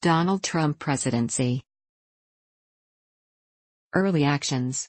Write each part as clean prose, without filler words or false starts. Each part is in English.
Donald Trump presidency. Early actions.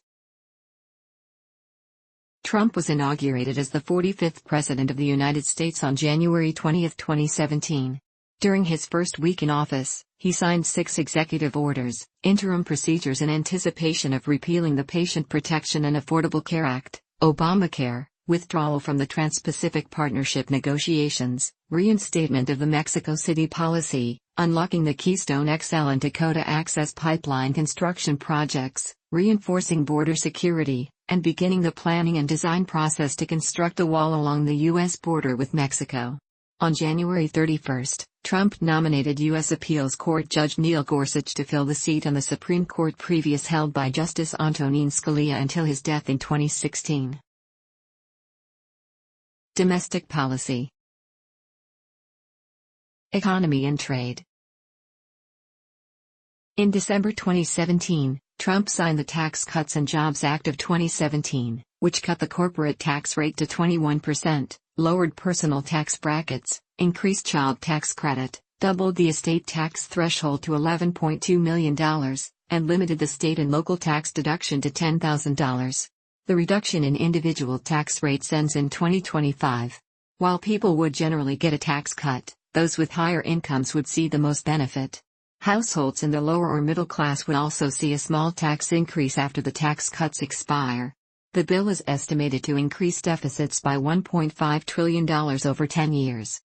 Trump was inaugurated as the 45th President of the United States on January 20, 2017. During his first week in office, he signed 6 executive orders, interim procedures in anticipation of repealing the Patient Protection and Affordable Care Act, Obamacare, withdrawal from the Trans-Pacific Partnership negotiations, reinstatement of the Mexico City policy, unlocking the Keystone XL and Dakota Access Pipeline construction projects, reinforcing border security, and beginning the planning and design process to construct a wall along the U.S. border with Mexico. On January 31, Trump nominated U.S. Appeals Court Judge Neil Gorsuch to fill the seat on the Supreme Court previously held by Justice Antonin Scalia until his death in 2016. Domestic policy. Economy and trade. In December 2017, Trump signed the Tax Cuts and Jobs Act of 2017, which cut the corporate tax rate to 21%, lowered personal tax brackets, increased child tax credit, doubled the estate tax threshold to $11.2 million, and limited the state and local tax deduction to $10,000. The reduction in individual tax rates ends in 2025. While people would generally get a tax cut, those with higher incomes would see the most benefit. Households in the lower or middle class would also see a small tax increase after the tax cuts expire. The bill is estimated to increase deficits by $1.5 trillion over 10 years.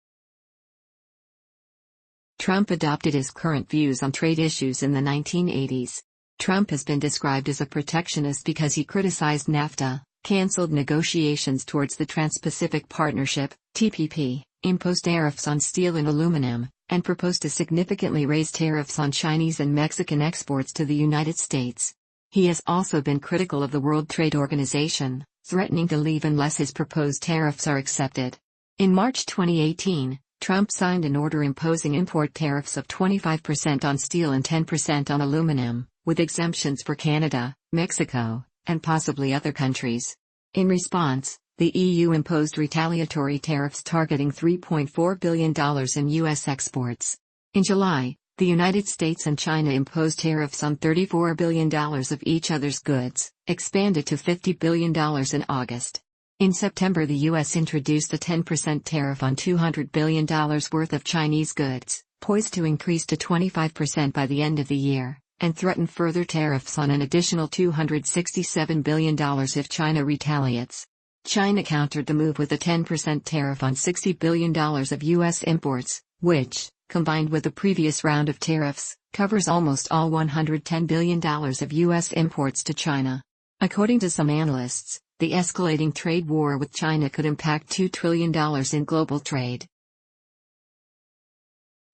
Trump adopted his current views on trade issues in the 1980s. Trump has been described as a protectionist because he criticized NAFTA, canceled negotiations towards the Trans-Pacific Partnership, TPP, imposed tariffs on steel and aluminum, and proposed to significantly raise tariffs on Chinese and Mexican exports to the United States. He has also been critical of the World Trade Organization, threatening to leave unless his proposed tariffs are accepted. In March 2018, Trump signed an order imposing import tariffs of 25% on steel and 10% on aluminum, with exemptions for Canada, Mexico, and possibly other countries. In response, the EU imposed retaliatory tariffs targeting $3.4 billion in U.S. exports. In July, the United States and China imposed tariffs on $34 billion of each other's goods, expanded to $50 billion in August. In September, the U.S. introduced a 10% tariff on $200 billion worth of Chinese goods, poised to increase to 25% by the end of the year, and threatened further tariffs on an additional $267 billion if China retaliates. China countered the move with a 10% tariff on $60 billion of U.S. imports, which, combined with the previous round of tariffs, covers almost all $110 billion of U.S. imports to China. According to some analysts, the escalating trade war with China could impact $2 trillion in global trade.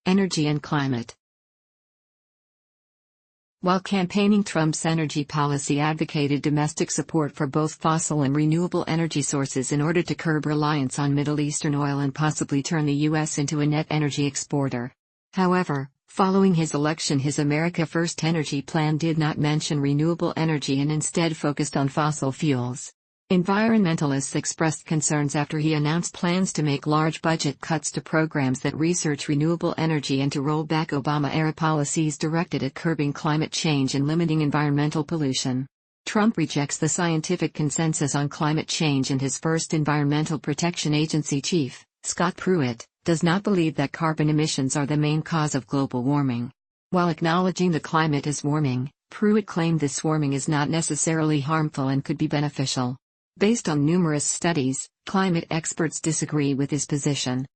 Energy and climate. While campaigning, Trump's energy policy advocated domestic support for both fossil and renewable energy sources in order to curb reliance on Middle Eastern oil and possibly turn the U.S. into a net energy exporter. However, following his election, his America First energy plan did not mention renewable energy and instead focused on fossil fuels. Environmentalists expressed concerns after he announced plans to make large budget cuts to programs that research renewable energy and to roll back Obama-era policies directed at curbing climate change and limiting environmental pollution. Trump rejects the scientific consensus on climate change, and his first Environmental Protection Agency chief, Scott Pruitt, does not believe that carbon emissions are the main cause of global warming. While acknowledging the climate is warming, Pruitt claimed this warming is not necessarily harmful and could be beneficial. Based on numerous studies, climate experts disagree with his position.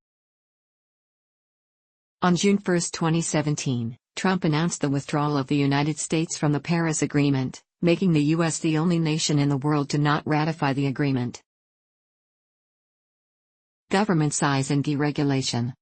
On June 1, 2017, Trump announced the withdrawal of the United States from the Paris Agreement, making the U.S. the only nation in the world to not ratify the agreement. Government size and deregulation.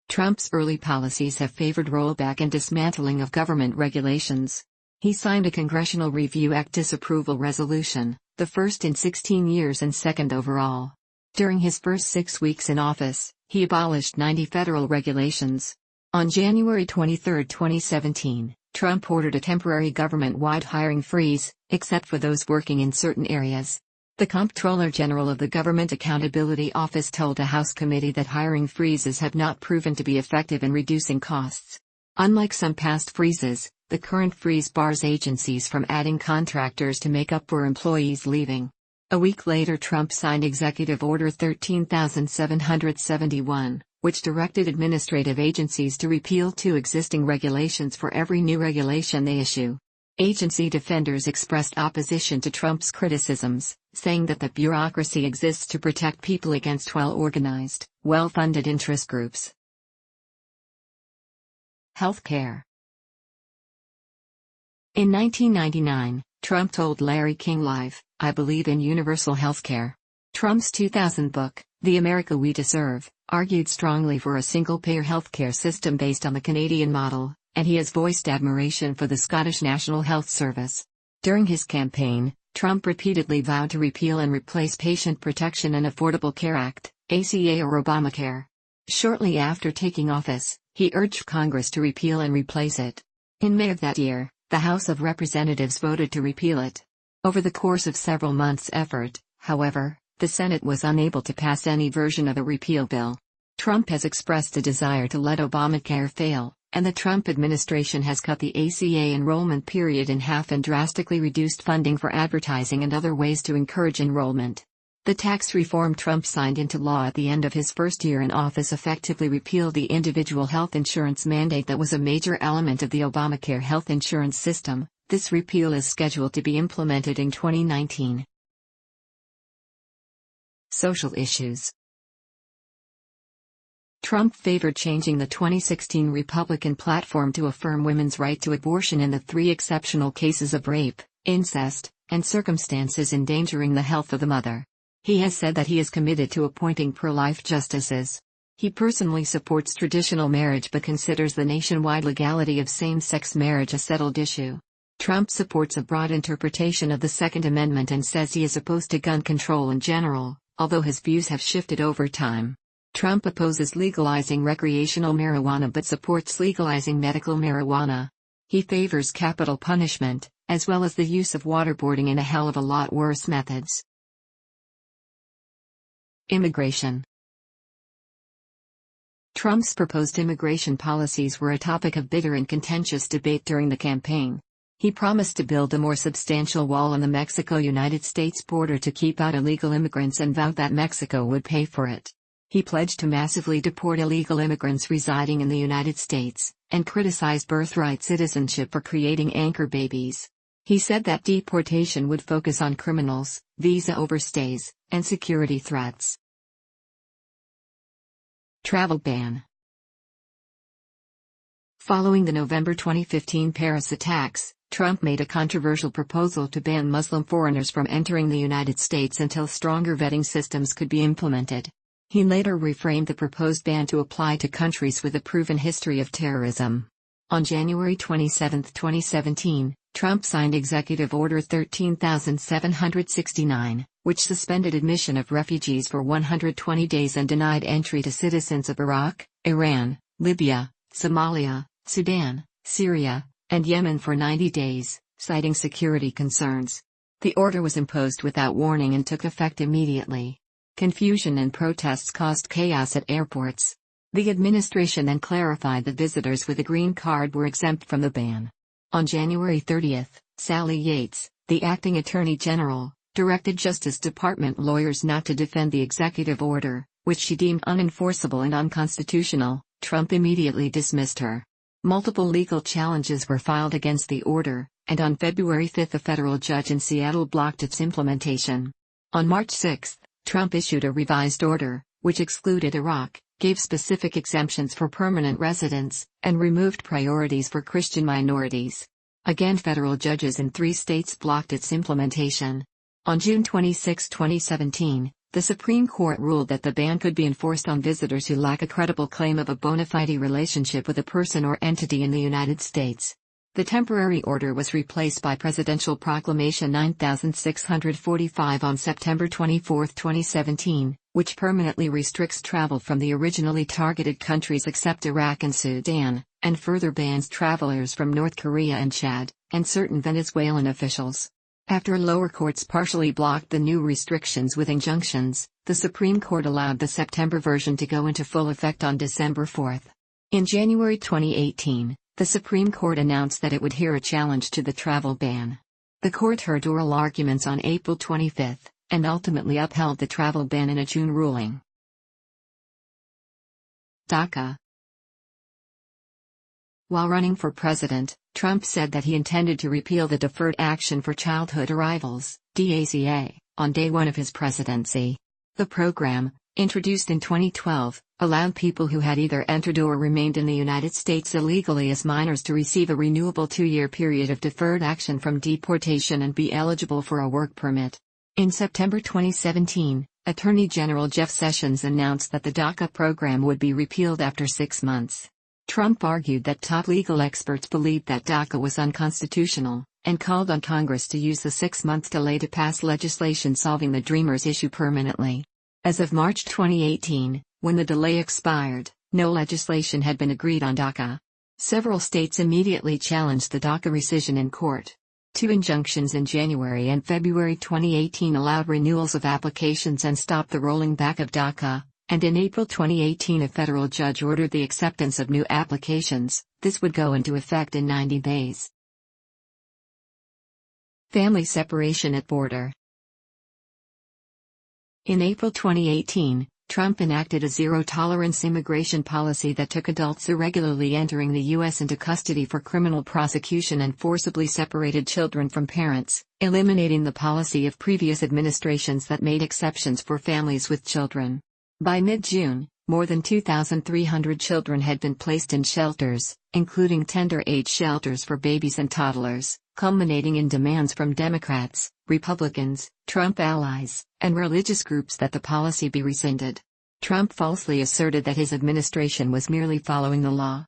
Trump's early policies have favored rollback and dismantling of government regulations. He signed a Congressional Review Act disapproval resolution, the first in 16 years and second overall. During his first 6 weeks in office, he abolished 90 federal regulations. On January 23, 2017, Trump ordered a temporary government-wide hiring freeze, except for those working in certain areas. The Comptroller General of the Government Accountability Office told a House committee that hiring freezes have not proven to be effective in reducing costs. Unlike some past freezes, the current freeze bars agencies from adding contractors to make up for employees leaving. A week later, Trump signed Executive Order 13,771, which directed administrative agencies to repeal 2 existing regulations for every new regulation they issue. Agency defenders expressed opposition to Trump's criticisms, saying that the bureaucracy exists to protect people against well-organized, well-funded interest groups. Healthcare. In 1999, Trump told Larry King Live, "I believe in universal healthcare." Trump's 2000 book, The America We Deserve, argued strongly for a single-payer healthcare system based on the Canadian model, and he has voiced admiration for the Scottish National Health Service. During his campaign, Trump repeatedly vowed to repeal and replace Patient Protection and Affordable Care Act, ACA or Obamacare. Shortly after taking office, he urged Congress to repeal and replace it. In May of that year, the House of Representatives voted to repeal it. Over the course of several months' effort, however, the Senate was unable to pass any version of a repeal bill. Trump has expressed a desire to let Obamacare fail, and the Trump administration has cut the ACA enrollment period in half and drastically reduced funding for advertising and other ways to encourage enrollment. The tax reform Trump signed into law at the end of his first year in office effectively repealed the individual health insurance mandate that was a major element of the Obamacare health insurance system. This repeal is scheduled to be implemented in 2019. Social issues. Trump favored changing the 2016 Republican platform to affirm women's right to abortion in the 3 exceptional cases of rape, incest, and circumstances endangering the health of the mother. He has said that he is committed to appointing pro-life justices. He personally supports traditional marriage but considers the nationwide legality of same-sex marriage a settled issue. Trump supports a broad interpretation of the Second Amendment and says he is opposed to gun control in general, although his views have shifted over time. Trump opposes legalizing recreational marijuana but supports legalizing medical marijuana. He favors capital punishment, as well as the use of waterboarding and a hell of a lot worse methods. Immigration. Trump's proposed immigration policies were a topic of bitter and contentious debate during the campaign. He promised to build a more substantial wall on the Mexico-United States border to keep out illegal immigrants and vowed that Mexico would pay for it. He pledged to massively deport illegal immigrants residing in the United States, and criticized birthright citizenship for creating anchor babies. He said that deportation would focus on criminals, visa overstays, and security threats. Travel ban. Following the November 2015 Paris attacks, Trump made a controversial proposal to ban Muslim foreigners from entering the United States until stronger vetting systems could be implemented. He later reframed the proposed ban to apply to countries with a proven history of terrorism. On January 27, 2017, Trump signed Executive Order 13,769, which suspended admission of refugees for 120 days and denied entry to citizens of Iraq, Iran, Libya, Somalia, Sudan, Syria, and Yemen for 90 days, citing security concerns. The order was imposed without warning and took effect immediately. Confusion and protests caused chaos at airports. The administration then clarified that visitors with a green card were exempt from the ban. On January 30, Sally Yates, the acting Attorney General, directed Justice Department lawyers not to defend the executive order, which she deemed unenforceable and unconstitutional. Trump immediately dismissed her. Multiple legal challenges were filed against the order, and on February 5 a federal judge in Seattle blocked its implementation. On March 6, Trump issued a revised order, which excluded Iraq, gave specific exemptions for permanent residents, and removed priorities for Christian minorities. Again, federal judges in 3 states blocked its implementation. On June 26, 2017, the Supreme Court ruled that the ban could be enforced on visitors who lack a credible claim of a bona fide relationship with a person or entity in the United States. The temporary order was replaced by Presidential Proclamation 9645 on September 24, 2017, which permanently restricts travel from the originally targeted countries except Iraq and Sudan, and further bans travelers from North Korea and Chad, and certain Venezuelan officials. After lower courts partially blocked the new restrictions with injunctions, the Supreme Court allowed the September version to go into full effect on December 4. In January 2018, the Supreme Court announced that it would hear a challenge to the travel ban. The court heard oral arguments on April 25, and ultimately upheld the travel ban in a June ruling. DACA. While running for president, Trump said that he intended to repeal the Deferred Action for Childhood Arrivals, DACA, on day one of his presidency. The program, introduced in 2012, allowed people who had either entered or remained in the United States illegally as minors to receive a renewable 2-year period of deferred action from deportation and be eligible for a work permit. In September 2017, Attorney General Jeff Sessions announced that the DACA program would be repealed after 6 months. Trump argued that top legal experts believed that DACA was unconstitutional, and called on Congress to use the 6-month delay to pass legislation solving the Dreamers issue permanently. As of March 2018, when the delay expired, no legislation had been agreed on DACA. Several states immediately challenged the DACA rescission in court. 2 injunctions in January and February 2018 allowed renewals of applications and stopped the rolling back of DACA. And in April 2018 a federal judge ordered the acceptance of new applications. This would go into effect in 90 days. Family separation at border. In April 2018, Trump enacted a zero-tolerance immigration policy that took adults irregularly entering the U.S. into custody for criminal prosecution and forcibly separated children from parents, eliminating the policy of previous administrations that made exceptions for families with children. By mid-June, more than 2,300 children had been placed in shelters, including tender-age shelters for babies and toddlers, culminating in demands from Democrats, Republicans, Trump allies, and religious groups that the policy be rescinded. Trump falsely asserted that his administration was merely following the law.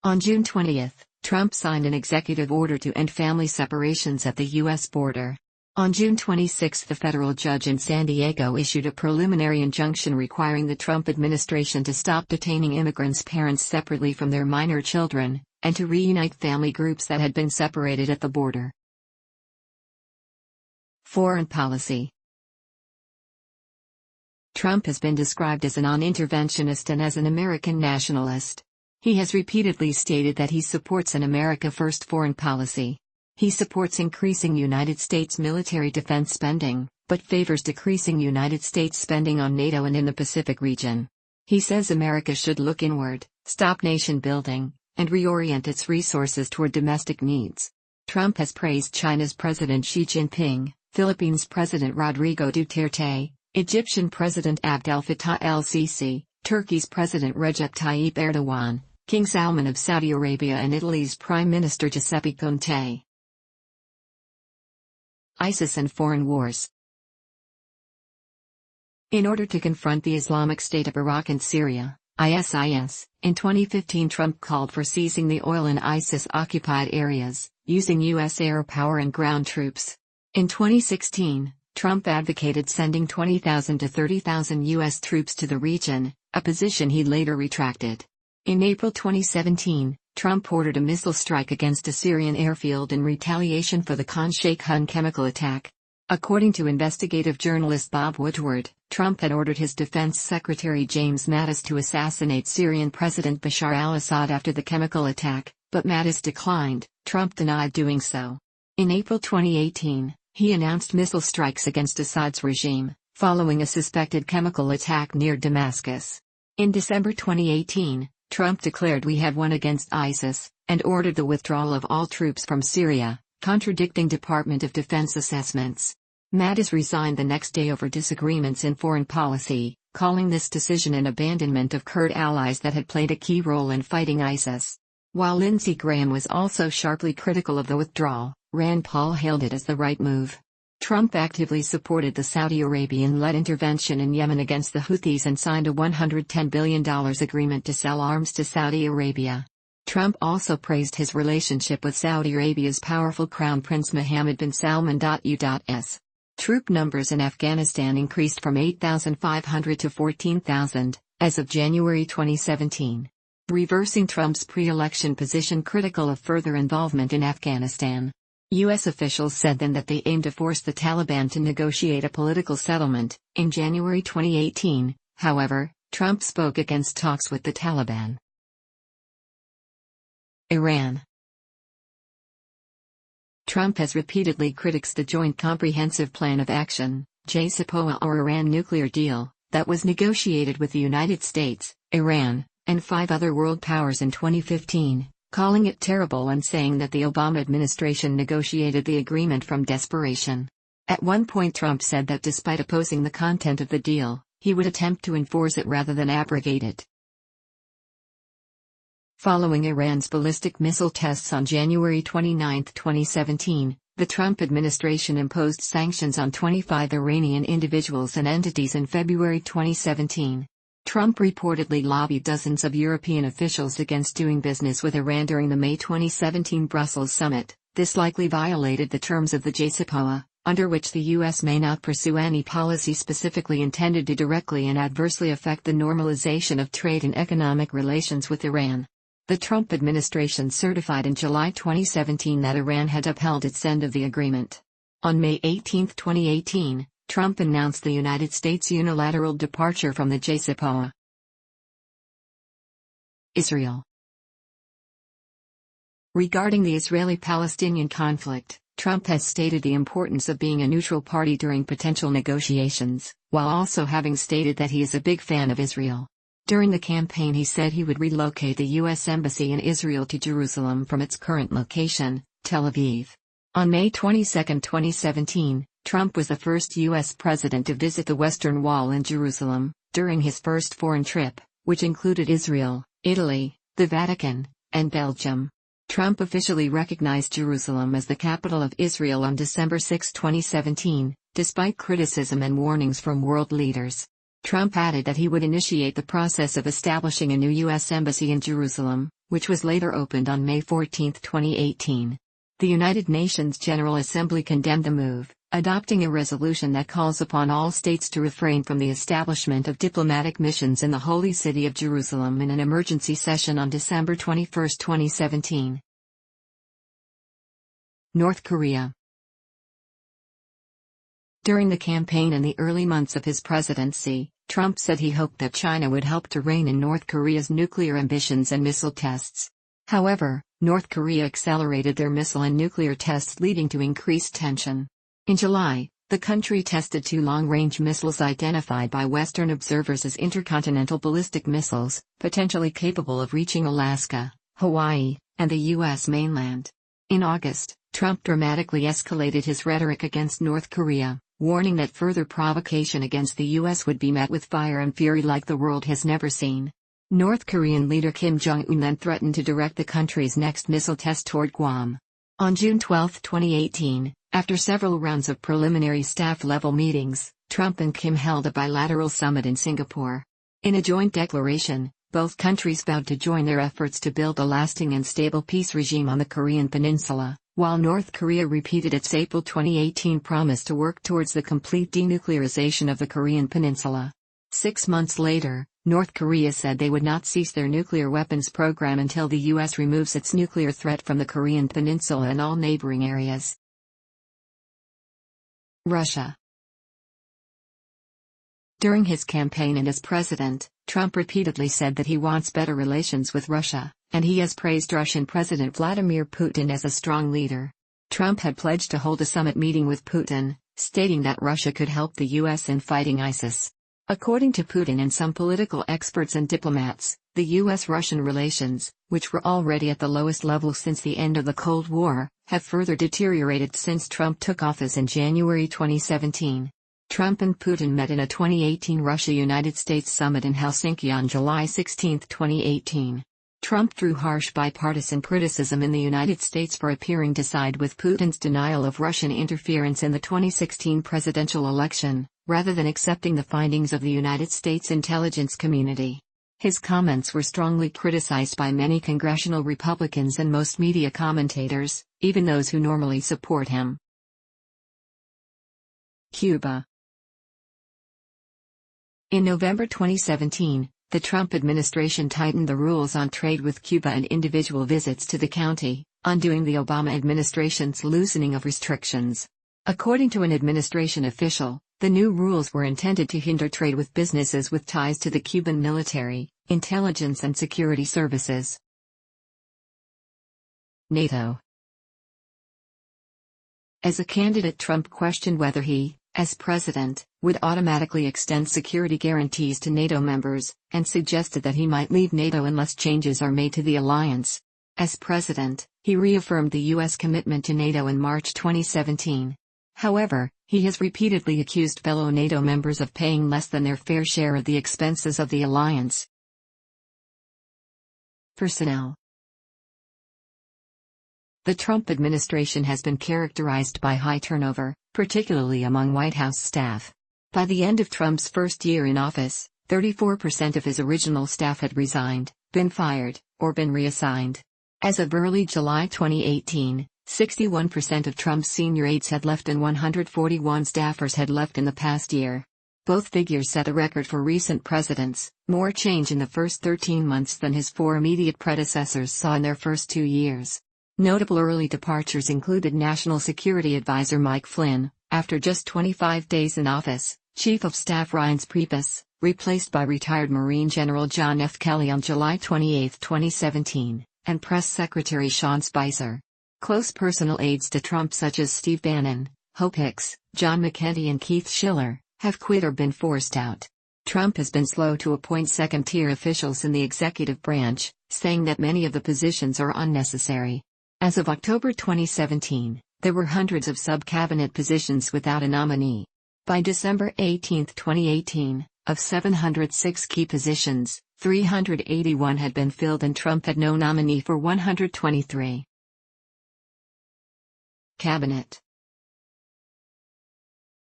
On June 20, Trump signed an executive order to end family separations at the U.S. border. On June 26, the federal judge in San Diego issued a preliminary injunction requiring the Trump administration to stop detaining immigrants' parents separately from their minor children, and to reunite family groups that had been separated at the border. Foreign policy. Trump has been described as a non-interventionist and as an American nationalist. He has repeatedly stated that he supports an America First foreign policy. He supports increasing United States military defense spending, but favors decreasing United States spending on NATO and in the Pacific region. He says America should look inward, stop nation building, and reorient its resources toward domestic needs. Trump has praised China's President Xi Jinping, Philippines President Rodrigo Duterte, Egyptian President Abdel Fattah el-Sisi, Turkey's President Recep Tayyip Erdogan, King Salman of Saudi Arabia and Italy's Prime Minister Giuseppe Conte. ISIS and foreign wars. In order to confront the Islamic State of Iraq and Syria, ISIS, in 2015 Trump called for seizing the oil in ISIS-occupied areas, using U.S. air power and ground troops. In 2016, Trump advocated sending 20,000 to 30,000 U.S. troops to the region, a position he later retracted. In April 2017, Trump ordered a missile strike against a Syrian airfield in retaliation for the Khan Sheikhoun chemical attack. According to investigative journalist Bob Woodward, Trump had ordered his Defense Secretary James Mattis to assassinate Syrian President Bashar al-Assad after the chemical attack, but Mattis declined. Trump denied doing so. In April 2018, he announced missile strikes against Assad's regime, following a suspected chemical attack near Damascus. In December 2018, Trump declared we have won against ISIS, and ordered the withdrawal of all troops from Syria, contradicting Department of Defense assessments. Mattis resigned the next day over disagreements in foreign policy, calling this decision an abandonment of Kurd allies that had played a key role in fighting ISIS. While Lindsey Graham was also sharply critical of the withdrawal, Rand Paul hailed it as the right move. Trump actively supported the Saudi Arabian-led intervention in Yemen against the Houthis and signed a $110 billion agreement to sell arms to Saudi Arabia. Trump also praised his relationship with Saudi Arabia's powerful Crown Prince Mohammed bin Salman. U.S. Troop numbers in Afghanistan increased from 8,500 to 14,000, as of January 2017. Reversing Trump's pre-election position critical of further involvement in Afghanistan. U.S. officials said then that they aimed to force the Taliban to negotiate a political settlement. In January 2018, however, Trump spoke against talks with the Taliban. Iran. Trump has repeatedly critiqued the Joint Comprehensive Plan of Action, JCPOA or Iran nuclear deal, that was negotiated with the United States, Iran, and 5 other world powers in 2015, calling it terrible and saying that the Obama administration negotiated the agreement from desperation. At one point Trump said that despite opposing the content of the deal, he would attempt to enforce it rather than abrogate it. Following Iran's ballistic missile tests on January 29, 2017, the Trump administration imposed sanctions on 25 Iranian individuals and entities in February 2017. Trump reportedly lobbied dozens of European officials against doing business with Iran during the May 2017 Brussels summit. This likely violated the terms of the JCPOA, under which the U.S. may not pursue any policy specifically intended to directly and adversely affect the normalization of trade and economic relations with Iran. The Trump administration certified in July 2017 that Iran had upheld its end of the agreement. On May 18, 2018, Trump announced the United States' unilateral departure from the JCPOA. Israel. Regarding the Israeli-Palestinian conflict, Trump has stated the importance of being a neutral party during potential negotiations, while also having stated that he is a big fan of Israel. During the campaign he said he would relocate the U.S. Embassy in Israel to Jerusalem from its current location, Tel Aviv. On May 22, 2017, Trump was the first U.S. president to visit the Western Wall in Jerusalem, during his first foreign trip, which included Israel, Italy, the Vatican, and Belgium. Trump officially recognized Jerusalem as the capital of Israel on December 6, 2017, despite criticism and warnings from world leaders. Trump added that he would initiate the process of establishing a new U.S. embassy in Jerusalem, which was later opened on May 14, 2018. The United Nations General Assembly condemned the move, adopting a resolution that calls upon all states to refrain from the establishment of diplomatic missions in the Holy City of Jerusalem in an emergency session on December 21, 2017. North Korea. During the campaign in the early months of his presidency, Trump said he hoped that China would help to rein in North Korea's nuclear ambitions and missile tests. However, North Korea accelerated their missile and nuclear tests, leading to increased tension. In July, the country tested 2 long-range missiles identified by Western observers as intercontinental ballistic missiles, potentially capable of reaching Alaska, Hawaii, and the U.S. mainland. In August, Trump dramatically escalated his rhetoric against North Korea, warning that further provocation against the U.S. would be met with fire and fury like the world has never seen. North Korean leader Kim Jong-un then threatened to direct the country's next missile test toward Guam. On June 12, 2018, after several rounds of preliminary staff-level meetings, Trump and Kim held a bilateral summit in Singapore. In a joint declaration, both countries vowed to join their efforts to build a lasting and stable peace regime on the Korean peninsula, while North Korea repeated its April 2018 promise to work towards the complete denuclearization of the Korean peninsula. 6 months later, North Korea said they would not cease their nuclear weapons program until the U.S. removes its nuclear threat from the Korean peninsula and all neighboring areas. Russia. During his campaign and as president, Trump repeatedly said that he wants better relations with Russia, and he has praised Russian President Vladimir Putin as a strong leader. Trump had pledged to hold a summit meeting with Putin, stating that Russia could help the U.S. in fighting ISIS. According to Putin and some political experts and diplomats, the U.S.-Russian relations, which were already at the lowest level since the end of the Cold War, have further deteriorated since Trump took office in January 2017. Trump and Putin met in a 2018 Russia-United States summit in Helsinki on July 16, 2018. Trump drew harsh bipartisan criticism in the United States for appearing to side with Putin's denial of Russian interference in the 2016 presidential election, rather than accepting the findings of the United States intelligence community. His comments were strongly criticized by many congressional Republicans and most media commentators, even those who normally support him. Cuba. In November 2017, the Trump administration tightened the rules on trade with Cuba and individual visits to the county, undoing the Obama administration's loosening of restrictions. According to an administration official, the new rules were intended to hinder trade with businesses with ties to the Cuban military, intelligence and security services. NATO. As a candidate, Trump questioned whether he, as president, would automatically extend security guarantees to NATO members, and suggested that he might leave NATO unless changes are made to the alliance. As president, he reaffirmed the U.S. commitment to NATO in March 2017. However, he has repeatedly accused fellow NATO members of paying less than their fair share of the expenses of the alliance. Personnel. The Trump administration has been characterized by high turnover, particularly among White House staff. By the end of Trump's first year in office, 34% of his original staff had resigned, been fired, or been reassigned. As of early July 2018, 61% of Trump's senior aides had left and 141 staffers had left in the past year. Both figures set a record for recent presidents, more change in the first 13 months than his four immediate predecessors saw in their first 2 years. Notable early departures included National Security Advisor Mike Flynn, after just 25 days in office, Chief of Staff Reince Priebus, replaced by retired Marine General John F. Kelly on July 28, 2017, and Press Secretary Sean Spicer. Close personal aides to Trump such as Steve Bannon, Hope Hicks, John McEntee and Keith Schiller, have quit or been forced out. Trump has been slow to appoint second-tier officials in the executive branch, saying that many of the positions are unnecessary. As of October 2017, there were hundreds of sub-cabinet positions without a nominee. By December 18, 2018, of 706 key positions, 381 had been filled and Trump had no nominee for 123. Cabinet.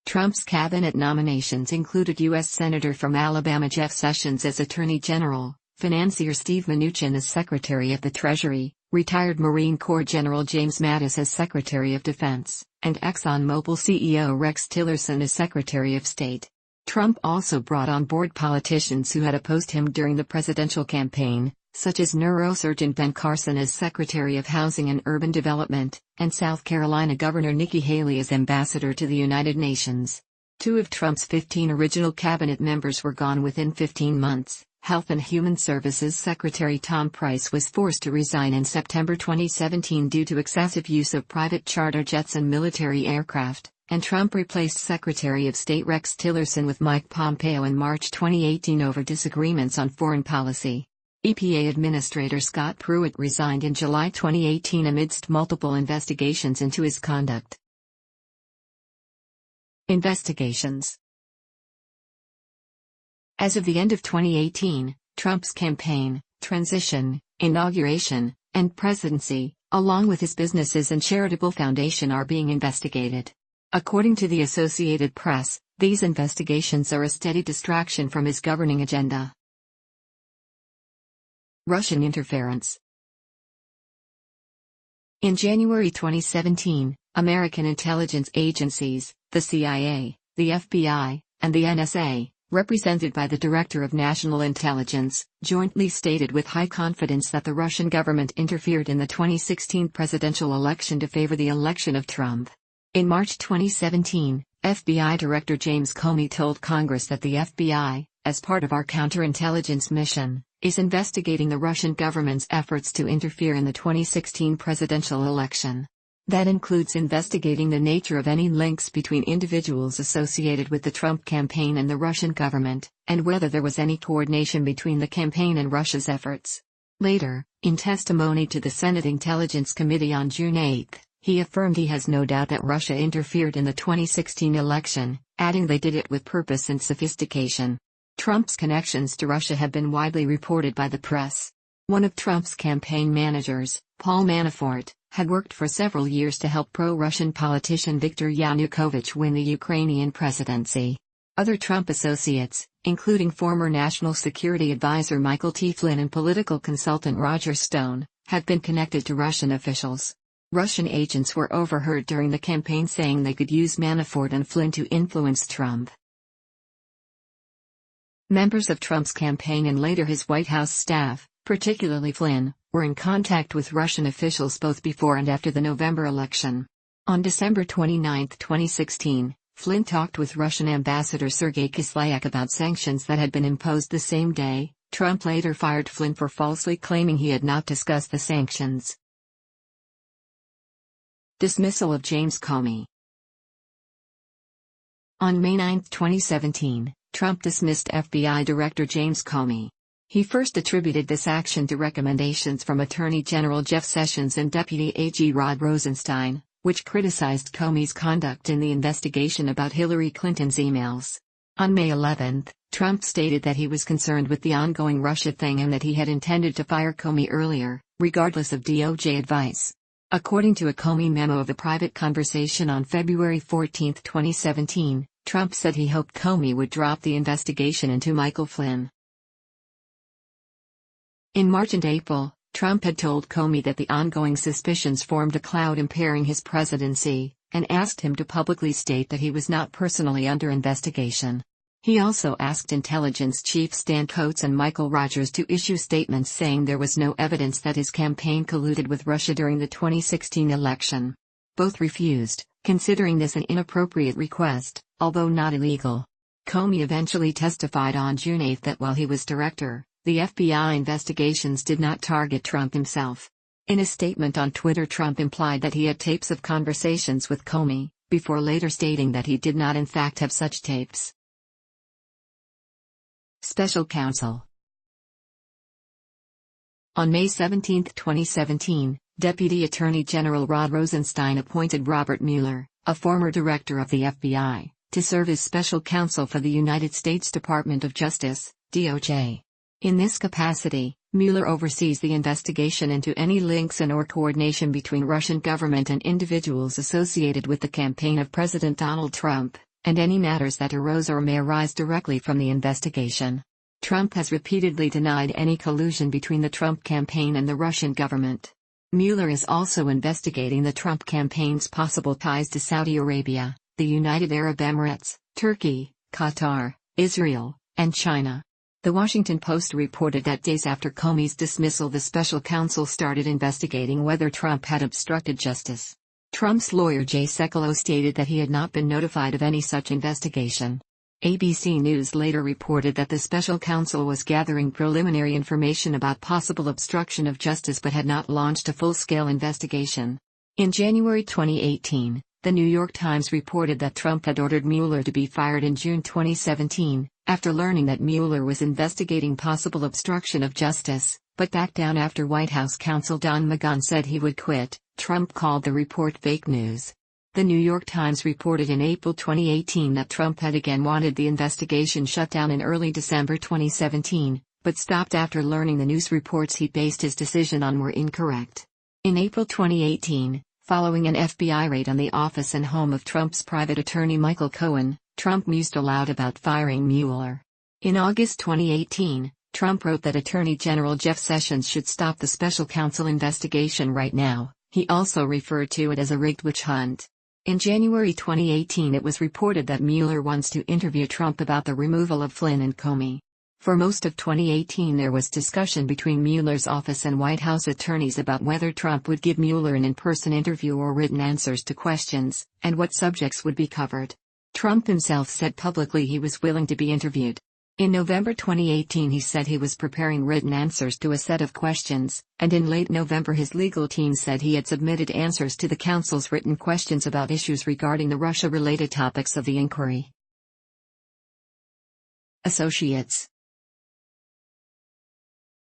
Trump's cabinet nominations included U.S. Senator from Alabama Jeff Sessions as Attorney General, financier Steve Mnuchin as Secretary of the Treasury, retired Marine Corps General James Mattis as Secretary of Defense, and ExxonMobil CEO Rex Tillerson as Secretary of State. Trump also brought on board politicians who had opposed him during the presidential campaign, such as neurosurgeon Ben Carson as Secretary of Housing and Urban Development, and South Carolina Governor Nikki Haley as Ambassador to the United Nations. 2 of Trump's 15 original cabinet members were gone within 15 months. Health and Human Services Secretary Tom Price was forced to resign in September 2017 due to excessive use of private charter jets and military aircraft, and Trump replaced Secretary of State Rex Tillerson with Mike Pompeo in March 2018 over disagreements on foreign policy. EPA Administrator Scott Pruitt resigned in July 2018 amidst multiple investigations into his conduct. Investigations. As of the end of 2018, Trump's campaign, transition, inauguration, and presidency, along with his businesses and charitable foundation, are being investigated. According to the Associated Press, these investigations are a steady distraction from his governing agenda. Russian interference. In January 2017, American intelligence agencies, the CIA, the FBI, and the NSA, represented by the Director of National Intelligence, jointly stated with high confidence that the Russian government interfered in the 2016 presidential election to favor the election of Trump. In March 2017, FBI Director James Comey told Congress that the FBI, as part of our counterintelligence mission, is investigating the Russian government's efforts to interfere in the 2016 presidential election. That includes investigating the nature of any links between individuals associated with the Trump campaign and the Russian government, and whether there was any coordination between the campaign and Russia's efforts. Later, in testimony to the Senate Intelligence Committee on June 8, he affirmed he has no doubt that Russia interfered in the 2016 election, adding they did it with purpose and sophistication. Trump's connections to Russia have been widely reported by the press. One of Trump's campaign managers, Paul Manafort, had worked for several years to help pro-Russian politician Viktor Yanukovych win the Ukrainian presidency. Other Trump associates, including former National Security Advisor Michael T. Flynn and political consultant Roger Stone, have been connected to Russian officials. Russian agents were overheard during the campaign saying they could use Manafort and Flynn to influence Trump. Members of Trump's campaign and later his White House staff, particularly Flynn, were in contact with Russian officials both before and after the November election. On December 29, 2016, Flynn talked with Russian Ambassador Sergei Kislyak about sanctions that had been imposed the same day. Trump later fired Flynn for falsely claiming he had not discussed the sanctions. Dismissal of James Comey. On May 9, 2017, Trump dismissed FBI Director James Comey. He first attributed this action to recommendations from Attorney General Jeff Sessions and Deputy AG Rod Rosenstein, which criticized Comey's conduct in the investigation about Hillary Clinton's emails. On May 11, Trump stated that he was concerned with the ongoing Russia thing and that he had intended to fire Comey earlier, regardless of DOJ advice. According to a Comey memo of a private conversation on February 14, 2017, Trump said he hoped Comey would drop the investigation into Michael Flynn. In March and April, Trump had told Comey that the ongoing suspicions formed a cloud impairing his presidency, and asked him to publicly state that he was not personally under investigation. He also asked intelligence chief Stan Coates and Michael Rogers to issue statements saying there was no evidence that his campaign colluded with Russia during the 2016 election. Both refused, considering this an inappropriate request, although not illegal. Comey eventually testified on June 8 that while he was director, the FBI investigations did not target Trump himself. In a statement on Twitter, Trump implied that he had tapes of conversations with Comey, before later stating that he did not in fact have such tapes. Special counsel. On May 17, 2017, Deputy Attorney General Rod Rosenstein appointed Robert Mueller, a former director of the FBI, to serve as special counsel for the United States Department of Justice, DOJ. In this capacity, Mueller oversees the investigation into any links and/or coordination between Russian government and individuals associated with the campaign of President Donald Trump, and any matters that arose or may arise directly from the investigation. Trump has repeatedly denied any collusion between the Trump campaign and the Russian government. Mueller is also investigating the Trump campaign's possible ties to Saudi Arabia, the United Arab Emirates, Turkey, Qatar, Israel, and China. The Washington Post reported that days after Comey's dismissal, the special counsel started investigating whether Trump had obstructed justice. Trump's lawyer Jay Sekulow stated that he had not been notified of any such investigation. ABC News later reported that the special counsel was gathering preliminary information about possible obstruction of justice but had not launched a full-scale investigation. In January 2018, The New York Times reported that Trump had ordered Mueller to be fired in June 2017, after learning that Mueller was investigating possible obstruction of justice, but backed down after White House counsel Don McGahn said he would quit. Trump called the report fake news. The New York Times reported in April 2018 that Trump had again wanted the investigation shut down in early December 2017, but stopped after learning the news reports he based his decision on were incorrect. In April 2018, following an FBI raid on the office and home of Trump's private attorney Michael Cohen, Trump mused aloud about firing Mueller. In August 2018, Trump wrote that Attorney General Jeff Sessions should stop the special counsel investigation right now. He also referred to it as a rigged witch hunt. In January 2018, it was reported that Mueller wants to interview Trump about the removal of Flynn and Comey. For most of 2018, there was discussion between Mueller's office and White House attorneys about whether Trump would give Mueller an in-person interview or written answers to questions, and what subjects would be covered. Trump himself said publicly he was willing to be interviewed. In November 2018, he said he was preparing written answers to a set of questions, and in late November his legal team said he had submitted answers to the counsel's written questions about issues regarding the Russia-related topics of the inquiry. Associates.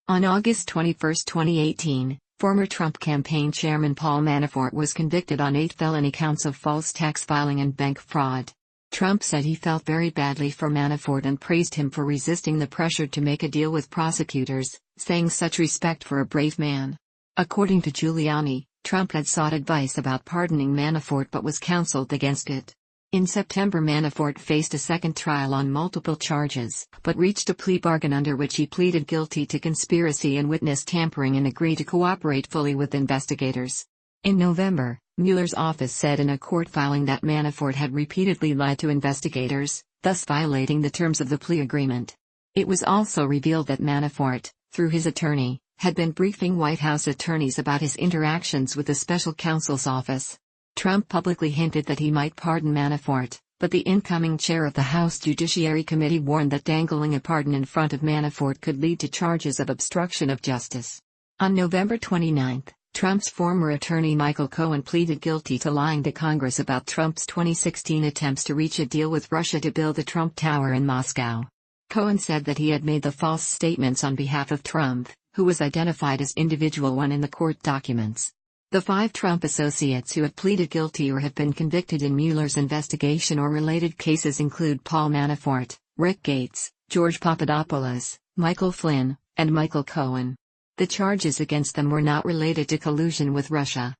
On August 21, 2018, former Trump campaign chairman Paul Manafort was convicted on 8 felony counts of false tax filing and bank fraud. Trump said he felt very badly for Manafort and praised him for resisting the pressure to make a deal with prosecutors, saying such respect for a brave man. According to Giuliani, Trump had sought advice about pardoning Manafort but was counseled against it. In September, Manafort faced a second trial on multiple charges, but reached a plea bargain under which he pleaded guilty to conspiracy and witness tampering and agreed to cooperate fully with investigators. In November, Mueller's office said in a court filing that Manafort had repeatedly lied to investigators, thus violating the terms of the plea agreement. It was also revealed that Manafort, through his attorney, had been briefing White House attorneys about his interactions with the special counsel's office. Trump publicly hinted that he might pardon Manafort, but the incoming chair of the House Judiciary Committee warned that dangling a pardon in front of Manafort could lead to charges of obstruction of justice. On November 29, Trump's former attorney Michael Cohen pleaded guilty to lying to Congress about Trump's 2016 attempts to reach a deal with Russia to build the Trump Tower in Moscow. Cohen said that he had made the false statements on behalf of Trump, who was identified as Individual 1 in the court documents. The 5 Trump associates who have pleaded guilty or have been convicted in Mueller's investigation or related cases include Paul Manafort, Rick Gates, George Papadopoulos, Michael Flynn, and Michael Cohen. The charges against them were not related to collusion with Russia.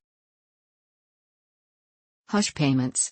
Hush payments.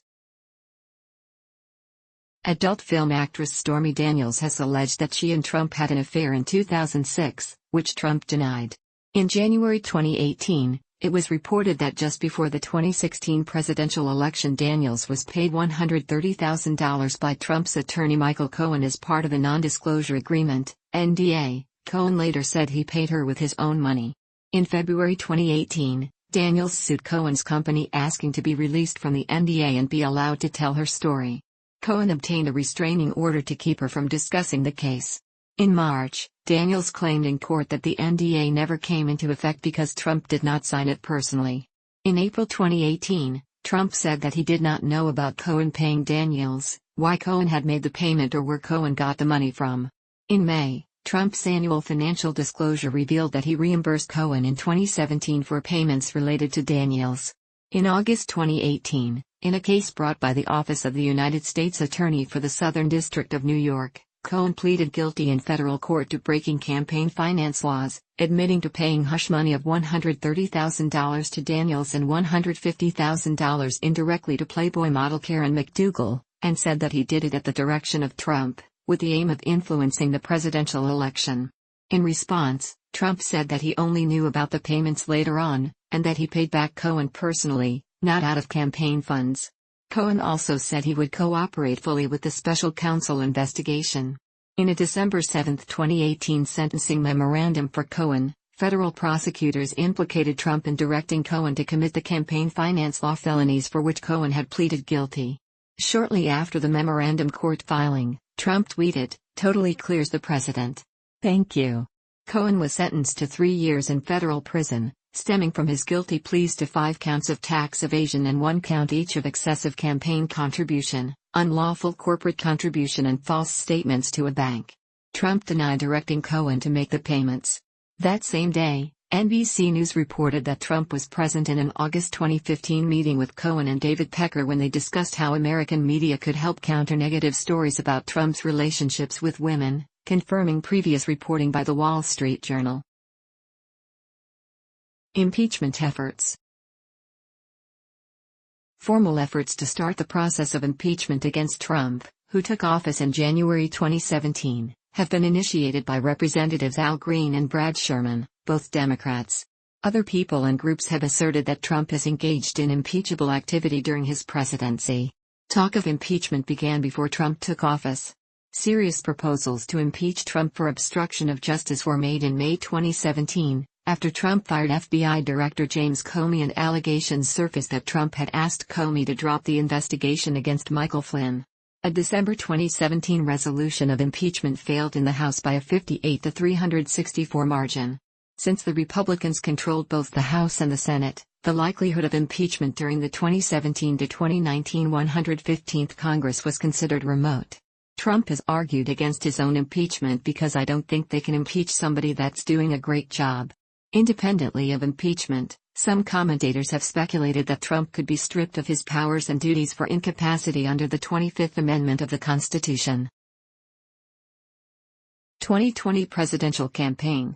Adult film actress Stormy Daniels has alleged that she and Trump had an affair in 2006, which Trump denied. In January 2018, it was reported that just before the 2016 presidential election, Daniels was paid $130,000 by Trump's attorney Michael Cohen as part of a non-disclosure agreement, NDA. Cohen later said he paid her with his own money. In February 2018, Daniels sued Cohen's company asking to be released from the NDA and be allowed to tell her story. Cohen obtained a restraining order to keep her from discussing the case. In March, Daniels claimed in court that the NDA never came into effect because Trump did not sign it personally. In April 2018, Trump said that he did not know about Cohen paying Daniels, why Cohen had made the payment or where Cohen got the money from. In May, Trump's annual financial disclosure revealed that he reimbursed Cohen in 2017 for payments related to Daniels. In August 2018, in a case brought by the Office of the United States Attorney for the Southern District of New York, Cohen pleaded guilty in federal court to breaking campaign finance laws, admitting to paying hush money of $130,000 to Daniels and $150,000 indirectly to Playboy model Karen McDougal, and said that he did it at the direction of Trump, with the aim of influencing the presidential election. In response, Trump said that he only knew about the payments later on, and that he paid back Cohen personally, not out of campaign funds. Cohen also said he would cooperate fully with the special counsel investigation. In a December 7, 2018 sentencing memorandum for Cohen, federal prosecutors implicated Trump in directing Cohen to commit the campaign finance law felonies for which Cohen had pleaded guilty. Shortly after the memorandum court filing, Trump tweeted, "Totally clears the president. Thank you." Cohen was sentenced to 3 years in federal prison, stemming from his guilty pleas to 5 counts of tax evasion and 1 count each of excessive campaign contribution, unlawful corporate contribution and false statements to a bank. Trump denied directing Cohen to make the payments. That same day, NBC News reported that Trump was present in an August 2015 meeting with Cohen and David Pecker when they discussed how American media could help counter negative stories about Trump's relationships with women, confirming previous reporting by The Wall Street Journal. Impeachment efforts. Formal efforts to start the process of impeachment against Trump, who took office in January 2017, have been initiated by Representatives Al Green and Brad Sherman, both Democrats. Other people and groups have asserted that Trump has engaged in impeachable activity during his presidency. Talk of impeachment began before Trump took office. Serious proposals to impeach Trump for obstruction of justice were made in May 2017, after Trump fired FBI Director James Comey and allegations surfaced that Trump had asked Comey to drop the investigation against Michael Flynn. A December 2017 resolution of impeachment failed in the House by a 58-364 margin. Since the Republicans controlled both the House and the Senate, the likelihood of impeachment during the 2017-2019 115th Congress was considered remote. Trump has argued against his own impeachment because "I don't think they can impeach somebody that's doing a great job." Independently of impeachment, some commentators have speculated that Trump could be stripped of his powers and duties for incapacity under the 25th Amendment of the Constitution. 2020 Presidential Campaign.